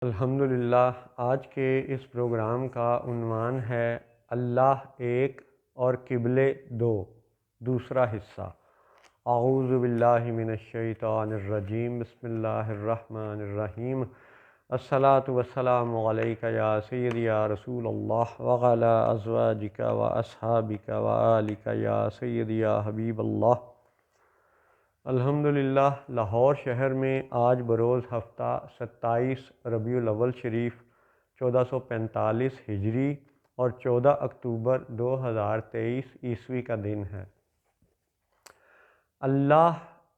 الحمدللہ آج کے اس پروگرام کا عنوان ہے اللہ ایک اور قبلے دو، دوسرا حصہ۔ اعوذ باللہ من الشیطان الرجیم، بسم اللہ الرحمن الرحیم۔ الصلاۃ والسلام علیک یا سیدی یا رسول اللہ وعلی ازواجک و اصحابک و آلک یا سیدی یا حبیب اللہ۔ الحمدللہ لاہور شہر میں آج بروز ہفتہ 27 ربیع الاول شریف 1445 ہجری اور 14 اکتوبر 2023 عیسوی کا دن ہے۔ اللہ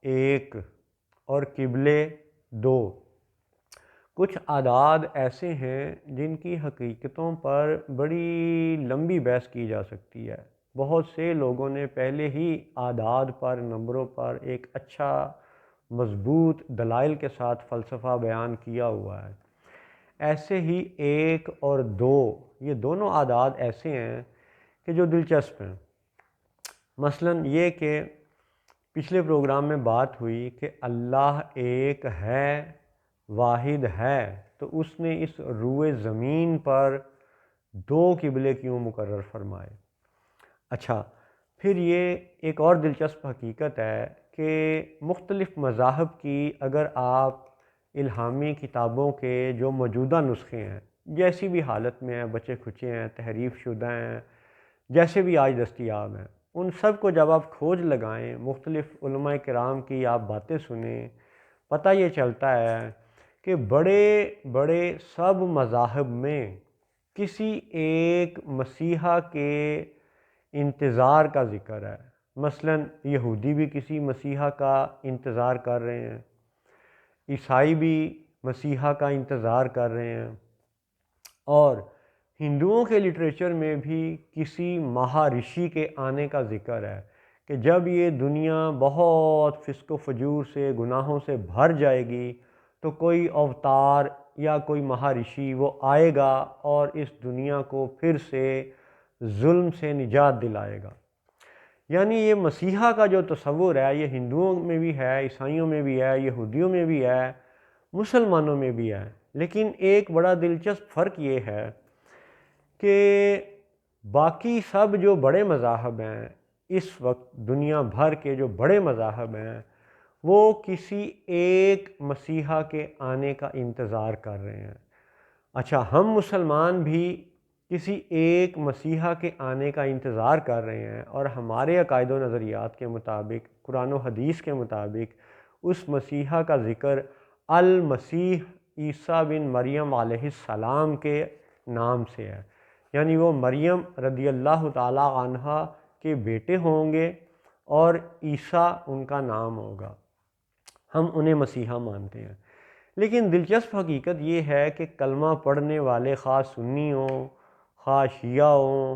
ایک اور قبلے دو۔ کچھ اعداد ایسے ہیں جن کی حقیقتوں پر بڑی لمبی بحث کی جا سکتی ہے۔ بہت سے لوگوں نے پہلے ہی اعداد پر، نمبروں پر ایک اچھا مضبوط دلائل کے ساتھ فلسفہ بیان کیا ہوا ہے۔ ایسے ہی ایک اور دو، یہ دونوں اعداد ایسے ہیں کہ جو دلچسپ ہیں۔ مثلاً یہ کہ پچھلے پروگرام میں بات ہوئی کہ اللہ ایک ہے، واحد ہے، تو اس نے اس روئے زمین پر دو قبلے کیوں مقرر فرمائے؟ اچھا، پھر یہ ایک اور دلچسپ حقیقت ہے کہ مختلف مذاہب کی اگر آپ الہامی کتابوں کے جو موجودہ نسخے ہیں، جیسی بھی حالت میں ہیں، بچے کھچے ہیں، تحریف شدہ ہیں، جیسے بھی آج دستیاب ہیں، ان سب کو جب آپ کھوج لگائیں، مختلف علماء کرام کی آپ باتیں سنیں، پتہ یہ چلتا ہے کہ بڑے بڑے سب مذاہب میں کسی ایک مسیحا کے انتظار کا ذکر ہے۔ مثلاً یہودی بھی کسی مسیحا کا انتظار کر رہے ہیں، عیسائی بھی مسیحا کا انتظار کر رہے ہیں، اور ہندوؤں کے لٹریچر میں بھی کسی مہارشی کے آنے کا ذکر ہے کہ جب یہ دنیا بہت فسق و فجور سے، گناہوں سے بھر جائے گی تو کوئی اوتار یا کوئی مہارشی وہ آئے گا اور اس دنیا کو پھر سے ظلم سے نجات دلائے گا۔ یعنی یہ مسیحا کا جو تصور ہے، یہ ہندوؤں میں بھی ہے، عیسائیوں میں بھی ہے، یہودیوں میں بھی ہے، مسلمانوں میں بھی ہے۔ لیکن ایک بڑا دلچسپ فرق یہ ہے کہ باقی سب جو بڑے مذاہب ہیں، اس وقت دنیا بھر کے جو بڑے مذاہب ہیں، وہ کسی ایک مسیحا کے آنے کا انتظار کر رہے ہیں۔ اچھا، ہم مسلمان بھی کسی ایک مسیحا کے آنے کا انتظار کر رہے ہیں، اور ہمارے عقائد و نظریات کے مطابق، قرآن و حدیث کے مطابق، اس مسیحا کا ذکر المسیح عیسیٰ بن مریم علیہ السلام کے نام سے ہے۔ یعنی وہ مریم رضی اللہ تعالی عنہا کے بیٹے ہوں گے اور عیسیٰ ان کا نام ہوگا۔ ہم انہیں مسیحا مانتے ہیں۔ لیکن دلچسپ حقیقت یہ ہے کہ کلمہ پڑھنے والے خواہ سنی ہوں، خواہ شیعہ ہوں،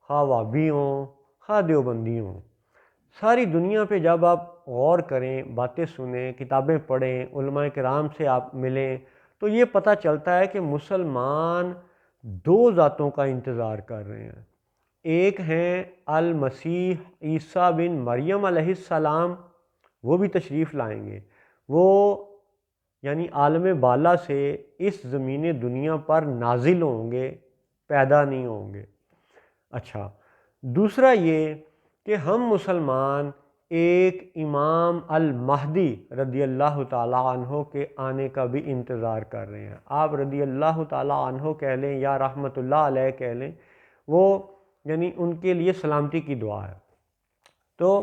خواہ وابی ہوں، خواہ دیوبندی ہوں، ساری دنیا پہ جب آپ غور کریں، باتیں سنیں، کتابیں پڑھیں، علماء کرام سے آپ ملیں، تو یہ پتہ چلتا ہے کہ مسلمان دو ذاتوں کا انتظار کر رہے ہیں۔ ایک ہیں المسیح عیسیٰ بن مریم علیہ السلام، وہ بھی تشریف لائیں گے، وہ یعنی عالم بالا سے اس زمین دنیا پر نازل ہوں گے، پیدا نہیں ہوں گے۔ اچھا، دوسرا یہ کہ ہم مسلمان ایک امام المہدی رضی اللہ تعالیٰ عنہ کے آنے کا بھی انتظار کر رہے ہیں۔ آپ رضی اللہ تعالیٰ عنہ کہہ لیں یا رحمت اللہ علیہ کہہ لیں، وہ یعنی ان کے لیے سلامتی کی دعا ہے۔ تو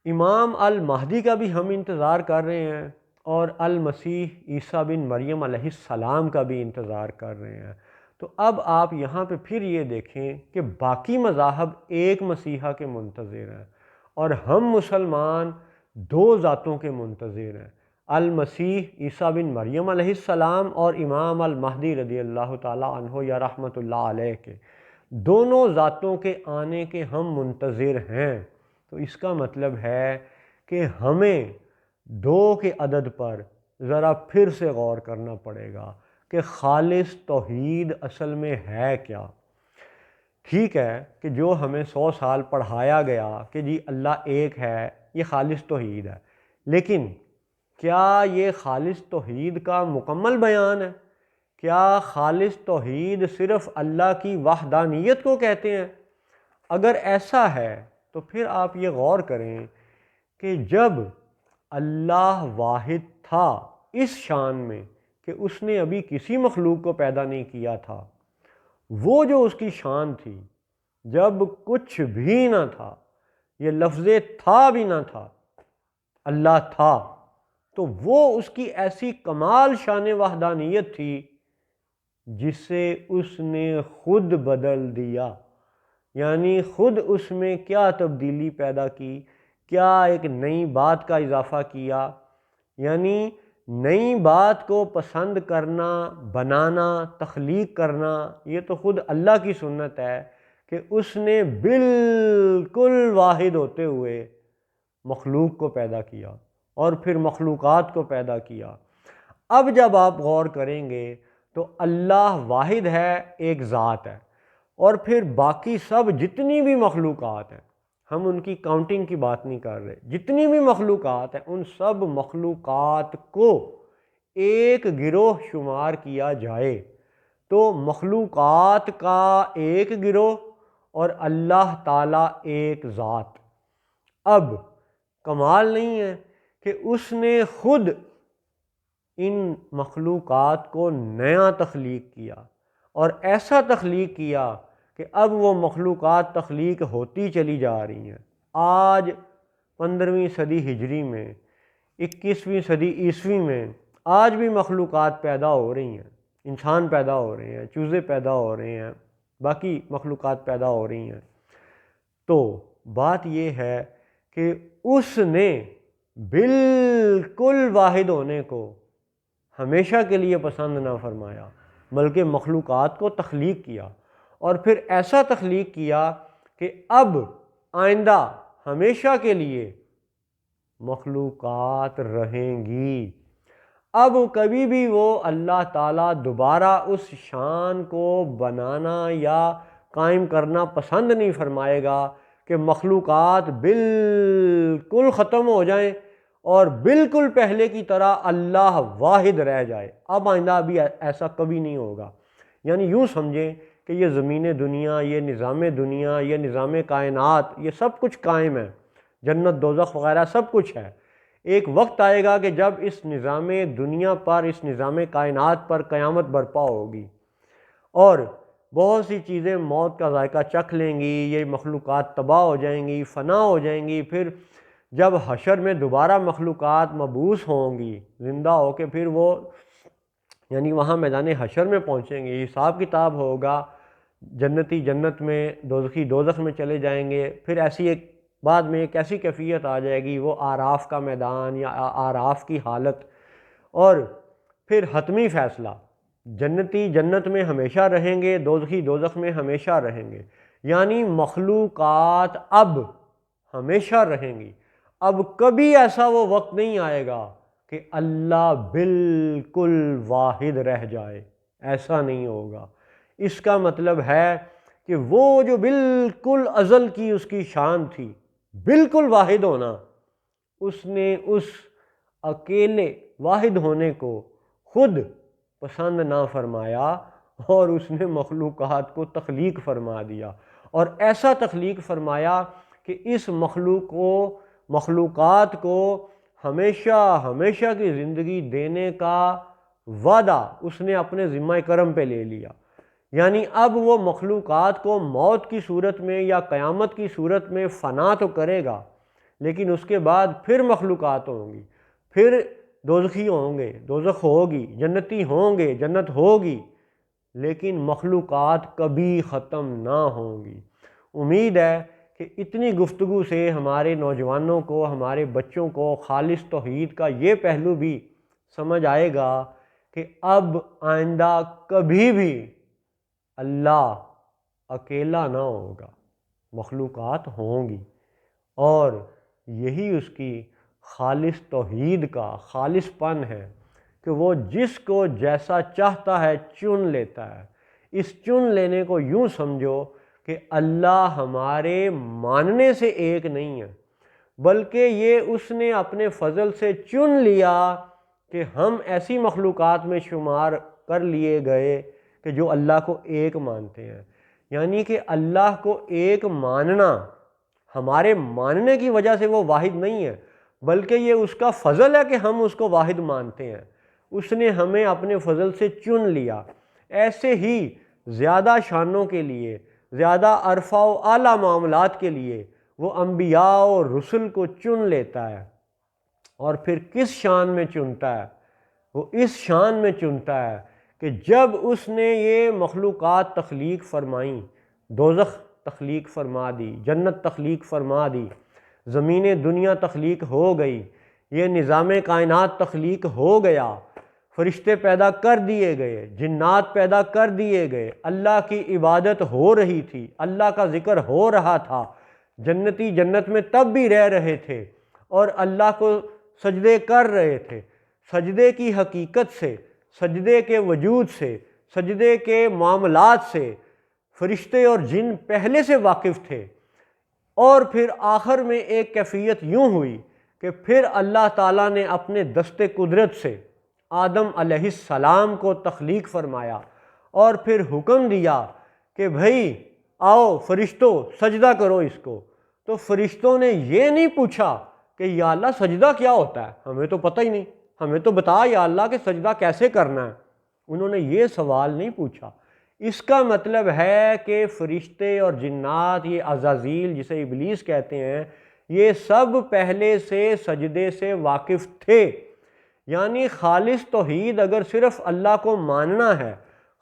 امام المہدی کا بھی ہم انتظار کر رہے ہیں، اور المسیح عیسیٰ بن مریم علیہ السلام کا بھی انتظار کر رہے ہیں۔ تو اب آپ یہاں پہ پھر یہ دیکھیں کہ باقی مذاہب ایک مسیحا کے منتظر ہیں، اور ہم مسلمان دو ذاتوں کے منتظر ہیں، المسیح عیسیٰ بن مریم علیہ السلام اور امام المہدی رضی اللہ تعالیٰ عنہ یا رحمت اللہ علیہ کے۔ دونوں ذاتوں کے آنے کے ہم منتظر ہیں۔ تو اس کا مطلب ہے کہ ہمیں دو کے عدد پر ذرا پھر سے غور کرنا پڑے گا کہ خالص توحید اصل میں ہے کیا۔ ٹھیک ہے کہ جو ہمیں 100 سال پڑھایا گیا کہ جی اللہ ایک ہے، یہ خالص توحید ہے، لیکن کیا یہ خالص توحید کا مکمل بیان ہے؟ کیا خالص توحید صرف اللہ کی وحدانیت کو کہتے ہیں؟ اگر ایسا ہے تو پھر آپ یہ غور کریں کہ جب اللہ واحد تھا اس شان میں کہ اس نے ابھی کسی مخلوق کو پیدا نہیں کیا تھا، وہ جو اس کی شان تھی، جب کچھ بھی نہ تھا، یہ لفظ تھا بھی نہ تھا، اللہ تھا، تو وہ اس کی ایسی کمال شان وحدانیت تھی جسے اس نے خود بدل دیا، یعنی خود اس میں کیا تبدیلی پیدا کی، کیا ایک نئی بات کا اضافہ کیا، یعنی نئی بات کو پسند کرنا، بنانا، تخلیق کرنا، یہ تو خود اللہ کی سنت ہے کہ اس نے بالکل واحد ہوتے ہوئے مخلوق کو پیدا کیا اور پھر مخلوقات کو پیدا کیا۔ اب جب آپ غور کریں گے تو اللہ واحد ہے، ایک ذات ہے، اور پھر باقی سب جتنی بھی مخلوقات ہیں، ہم ان کی کاؤنٹنگ کی بات نہیں کر رہے، جتنی بھی مخلوقات ہیں ان سب مخلوقات کو ایک گروہ شمار کیا جائے تو مخلوقات کا ایک گروہ اور اللہ تعالیٰ ایک ذات۔ اب کمال نہیں ہے کہ اس نے خود ان مخلوقات کو نیا تخلیق کیا اور ایسا تخلیق کیا کہ اب وہ مخلوقات تخلیق ہوتی چلی جا رہی ہیں۔ آج 15ویں صدی ہجری میں، 21ویں صدی عیسوی میں آج بھی مخلوقات پیدا ہو رہی ہیں، انسان پیدا ہو رہے ہیں، چوزے پیدا ہو رہے ہیں، باقی مخلوقات پیدا ہو رہی ہیں۔ تو بات یہ ہے کہ اس نے بالکل واحد ہونے کو ہمیشہ کے لیے پسند نہ فرمایا، بلکہ مخلوقات کو تخلیق کیا، اور پھر ایسا تخلیق کیا کہ اب آئندہ ہمیشہ کے لیے مخلوقات رہیں گی۔ اب کبھی بھی وہ اللہ تعالیٰ دوبارہ اس شان کو بنانا یا قائم کرنا پسند نہیں فرمائے گا کہ مخلوقات بالکل ختم ہو جائیں اور بالکل پہلے کی طرح اللہ واحد رہ جائے۔ اب آئندہ ابھی ایسا کبھی نہیں ہوگا۔ یعنی یوں سمجھیں کہ یہ زمین دنیا، یہ نظام دنیا، یہ نظام کائنات، یہ سب کچھ قائم ہے، جنت دوزخ وغیرہ سب کچھ ہے۔ ایک وقت آئے گا کہ جب اس نظام دنیا پر، اس نظام کائنات پر قیامت برپا ہوگی اور بہت سی چیزیں موت کا ذائقہ چکھ لیں گی، یہ مخلوقات تباہ ہو جائیں گی، فنا ہو جائیں گی۔ پھر جب حشر میں دوبارہ مخلوقات مبعوث ہوں گی زندہ ہو کے، پھر وہ یعنی وہاں میدان حشر میں پہنچیں گے، حساب کتاب ہوگا، جنتی جنت میں، دوزخی دوزخ میں چلے جائیں گے۔ پھر ایسی ایک بعد میں ایک ایسی کیفیت آ جائے گی، وہ آراف کا میدان یا آراف کی حالت، اور پھر حتمی فیصلہ، جنتی جنت میں ہمیشہ رہیں گے، دوزخی دوزخ میں ہمیشہ رہیں گے، یعنی مخلوقات اب ہمیشہ رہیں گی۔ اب کبھی ایسا وہ وقت نہیں آئے گا کہ اللہ بالکل واحد رہ جائے، ایسا نہیں ہوگا۔ اس کا مطلب ہے کہ وہ جو بالکل ازل کی اس کی شان تھی، بالکل واحد ہونا، اس نے اس اکیلے واحد ہونے کو خود پسند نہ فرمایا اور اس نے مخلوقات کو تخلیق فرما دیا، اور ایسا تخلیق فرمایا کہ اس مخلوقات کو ہمیشہ ہمیشہ کی زندگی دینے کا وعدہ اس نے اپنے ذمہ کرم پہ لے لیا۔ یعنی اب وہ مخلوقات کو موت کی صورت میں یا قیامت کی صورت میں فنا تو کرے گا، لیکن اس کے بعد پھر مخلوقات ہوں گی، پھر دوزخی ہوں گے، دوزخ ہوگی، جنتی ہوں گے، جنت ہوگی، لیکن مخلوقات کبھی ختم نہ ہوں گی۔ امید ہے کہ اتنی گفتگو سے ہمارے نوجوانوں کو، ہمارے بچوں کو خالص توحید کا یہ پہلو بھی سمجھ آئے گا کہ اب آئندہ کبھی بھی اللہ اکیلا نہ ہوگا، مخلوقات ہوں گی، اور یہی اس کی خالص توحید کا خالص پن ہے کہ وہ جس کو جیسا چاہتا ہے چن لیتا ہے۔ اس چن لینے کو یوں سمجھو کہ اللہ ہمارے ماننے سے ایک نہیں ہے، بلکہ یہ اس نے اپنے فضل سے چن لیا کہ ہم ایسی مخلوقات میں شمار کر لیے گئے کہ جو اللہ کو ایک مانتے ہیں۔ یعنی کہ اللہ کو ایک ماننا ہمارے ماننے کی وجہ سے وہ واحد نہیں ہے، بلکہ یہ اس کا فضل ہے کہ ہم اس کو واحد مانتے ہیں۔ اس نے ہمیں اپنے فضل سے چن لیا۔ ایسے ہی زیادہ شانوں کے لیے، زیادہ عرفہ و اعلیٰ معاملات کے لیے وہ انبیاء اور رسل کو چن لیتا ہے، اور پھر کس شان میں چنتا ہے؟ وہ اس شان میں چنتا ہے کہ جب اس نے یہ مخلوقات تخلیق فرمائیں، دوزخ تخلیق فرما دی، جنت تخلیق فرما دی، زمین دنیا تخلیق ہو گئی، یہ نظام کائنات تخلیق ہو گیا، فرشتے پیدا کر دیے گئے، جنات پیدا کر دیے گئے، اللہ کی عبادت ہو رہی تھی، اللہ کا ذکر ہو رہا تھا، جنتی جنت میں تب بھی رہ رہے تھے اور اللہ کو سجدے کر رہے تھے۔ سجدے کی حقیقت سے، سجدے کے وجود سے، سجدے کے معاملات سے فرشتے اور جن پہلے سے واقف تھے، اور پھر آخر میں ایک کیفیت یوں ہوئی کہ پھر اللہ تعالیٰ نے اپنے دست قدرت سے آدم علیہ السلام کو تخلیق فرمایا، اور پھر حکم دیا کہ بھئی آؤ فرشتوں سجدہ کرو اس کو۔ تو فرشتوں نے یہ نہیں پوچھا کہ یا اللہ سجدہ کیا ہوتا ہے، ہمیں تو پتہ ہی نہیں، ہمیں تو بتا یا اللہ کہ سجدہ کیسے کرنا ہے۔ انہوں نے یہ سوال نہیں پوچھا۔ اس کا مطلب ہے کہ فرشتے اور جنات، یہ عزازیل جسے ابلیس کہتے ہیں، یہ سب پہلے سے سجدے سے واقف تھے۔ یعنی خالص توحید اگر صرف اللہ کو ماننا ہے،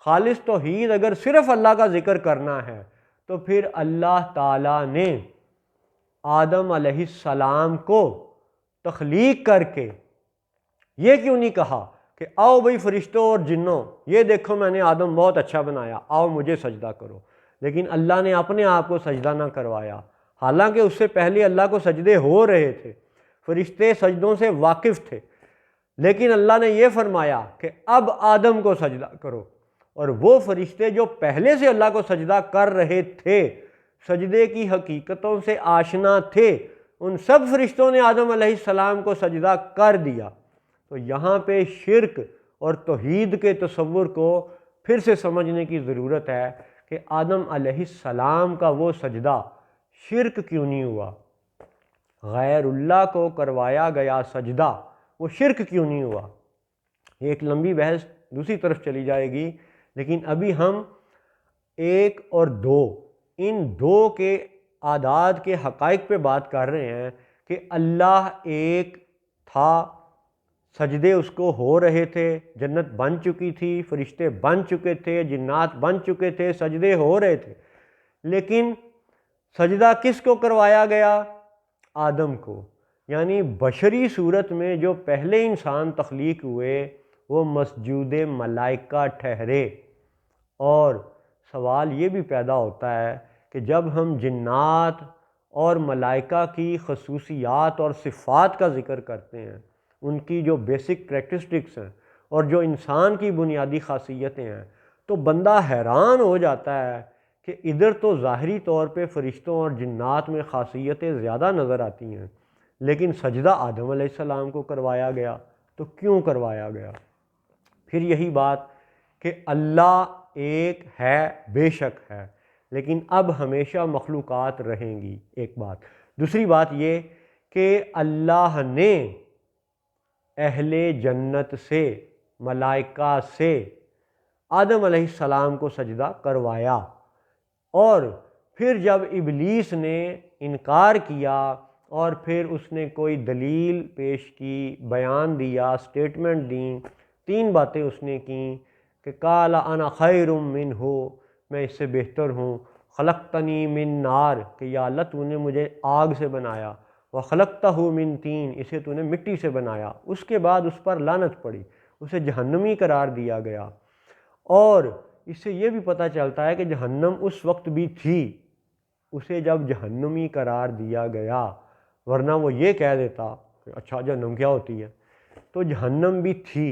خالص توحید اگر صرف اللہ کا ذکر کرنا ہے، تو پھر اللہ تعالیٰ نے آدم علیہ السلام کو تخلیق کر کے یہ کیوں نہیں کہا کہ آؤ بھئی فرشتوں اور جنوں، یہ دیکھو میں نے آدم بہت اچھا بنایا، آؤ مجھے سجدہ کرو۔ لیکن اللہ نے اپنے آپ کو سجدہ نہ کروایا، حالانکہ اس سے پہلے اللہ کو سجدے ہو رہے تھے، فرشتے سجدوں سے واقف تھے، لیکن اللہ نے یہ فرمایا کہ اب آدم کو سجدہ کرو۔ اور وہ فرشتے جو پہلے سے اللہ کو سجدہ کر رہے تھے، سجدے کی حقیقتوں سے آشنا تھے، ان سب فرشتوں نے آدم علیہ السلام کو سجدہ کر دیا۔ تو یہاں پہ شرک اور توحید کے تصور کو پھر سے سمجھنے کی ضرورت ہے کہ آدم علیہ السلام کا وہ سجدہ شرک کیوں نہیں ہوا؟ غیر اللہ کو کروایا گیا سجدہ وہ شرک کیوں نہیں ہوا؟ ایک لمبی بحث دوسری طرف چلی جائے گی، لیکن ابھی ہم 1 اور 2 ان 2 کے اعداد کے حقائق پہ بات کر رہے ہیں کہ اللہ ایک تھا، سجدے اس کو ہو رہے تھے، جنت بن چکی تھی، فرشتے بن چکے تھے، جنات بن چکے تھے، سجدے ہو رہے تھے، لیکن سجدہ کس کو کروایا گیا؟ آدم کو۔ یعنی بشری صورت میں جو پہلے انسان تخلیق ہوئے وہ مسجود ملائکہ ٹھہرے۔ اور سوال یہ بھی پیدا ہوتا ہے کہ جب ہم جنات اور ملائکہ کی خصوصیات اور صفات کا ذکر کرتے ہیں، ان کی جو بیسک کریکٹرسٹکس ہیں اور جو انسان کی بنیادی خاصیتیں ہیں، تو بندہ حیران ہو جاتا ہے کہ ادھر تو ظاہری طور پہ فرشتوں اور جنات میں خاصیتیں زیادہ نظر آتی ہیں، لیکن سجدہ آدم علیہ السلام کو کروایا گیا۔ تو کیوں کروایا گیا؟ پھر یہی بات کہ اللہ ایک ہے، بے شک ہے، لیکن اب ہمیشہ مخلوقات رہیں گی، ایک بات۔ دوسری بات یہ کہ اللہ نے اہل جنت سے، ملائکہ سے آدم علیہ السلام کو سجدہ کروایا، اور پھر جب ابلیس نے انکار کیا اور پھر اس نے کوئی دلیل پیش کی، بیان دیا، سٹیٹمنٹ دیں، 3 باتیں اس نے کیں کہ قال انا خیر منہ، میں اس سے بہتر ہوں، خلقتنی من نار، کہ یا اللہ تو نے مجھے آگ سے بنایا، وخلقتہ من طین، اسے تو نے مٹی سے بنایا۔ اس کے بعد اس پر لعنت پڑی، اسے جہنمی قرار دیا گیا۔ اور اس سے یہ بھی پتہ چلتا ہے کہ جہنم اس وقت بھی تھی، اسے جب جہنمی قرار دیا گیا، ورنہ وہ یہ کہہ دیتا کہ اچھا جہنم کیا ہوتی ہے۔ تو جہنم بھی تھی،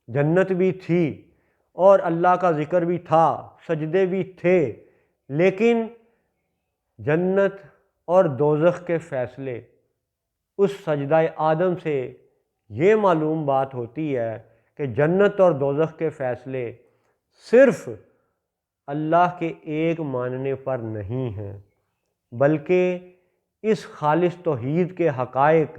جنت بھی تھی، اور اللہ کا ذکر بھی تھا، سجدے بھی تھے، لیکن جنت اور دوزخ کے فیصلے اس سجدہ آدم سے یہ معلوم بات ہوتی ہے کہ جنت اور دوزخ کے فیصلے صرف اللہ کے ایک ماننے پر نہیں ہیں، بلکہ اس خالص توحید کے حقائق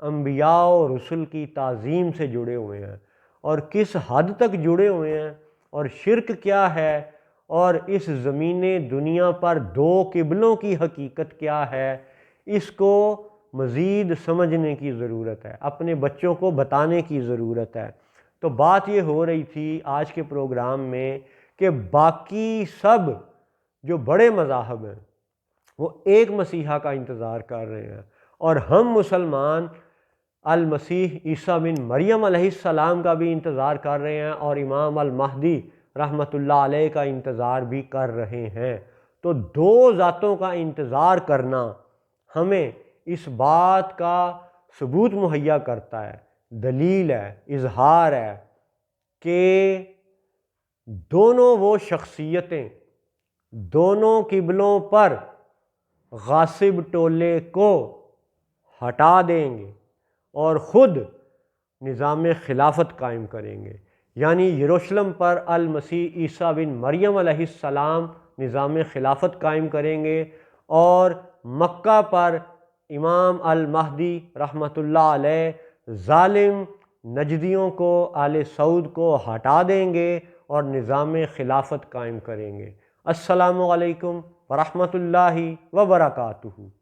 انبیاء و رسل کی تعظیم سے جڑے ہوئے ہیں، اور کس حد تک جڑے ہوئے ہیں، اور شرک کیا ہے، اور اس زمین دنیا پر دو قبلوں کی حقیقت کیا ہے، اس کو مزید سمجھنے کی ضرورت ہے، اپنے بچوں کو بتانے کی ضرورت ہے۔ تو بات یہ ہو رہی تھی آج کے پروگرام میں کہ باقی سب جو بڑے مذاہب ہیں وہ ایک مسیحا کا انتظار کر رہے ہیں، اور ہم مسلمان المسیح عیسیٰ بن مریم علیہ السلام کا بھی انتظار کر رہے ہیں، اور امام المہدی رحمۃ اللہ علیہ کا انتظار بھی کر رہے ہیں۔ تو دو ذاتوں کا انتظار کرنا ہمیں اس بات کا ثبوت مہیا کرتا ہے، دلیل ہے، اظہار ہے کہ دونوں وہ شخصیتیں دونوں قبلوں پر غاصب ٹولے کو ہٹا دیں گے اور خود نظام خلافت قائم کریں گے، یعنی یروشلم پر المسیح عیسیٰ بن مریم علیہ السلام نظام خلافت قائم کریں گے، اور مکہ پر امام المہدی رحمۃ اللہ علیہ ظالم نجدیوں کو، آل سعود کو ہٹا دیں گے اور نظام خلافت قائم کریں گے۔ السلام علیکم ورحمۃ اللہ وبرکاتہ۔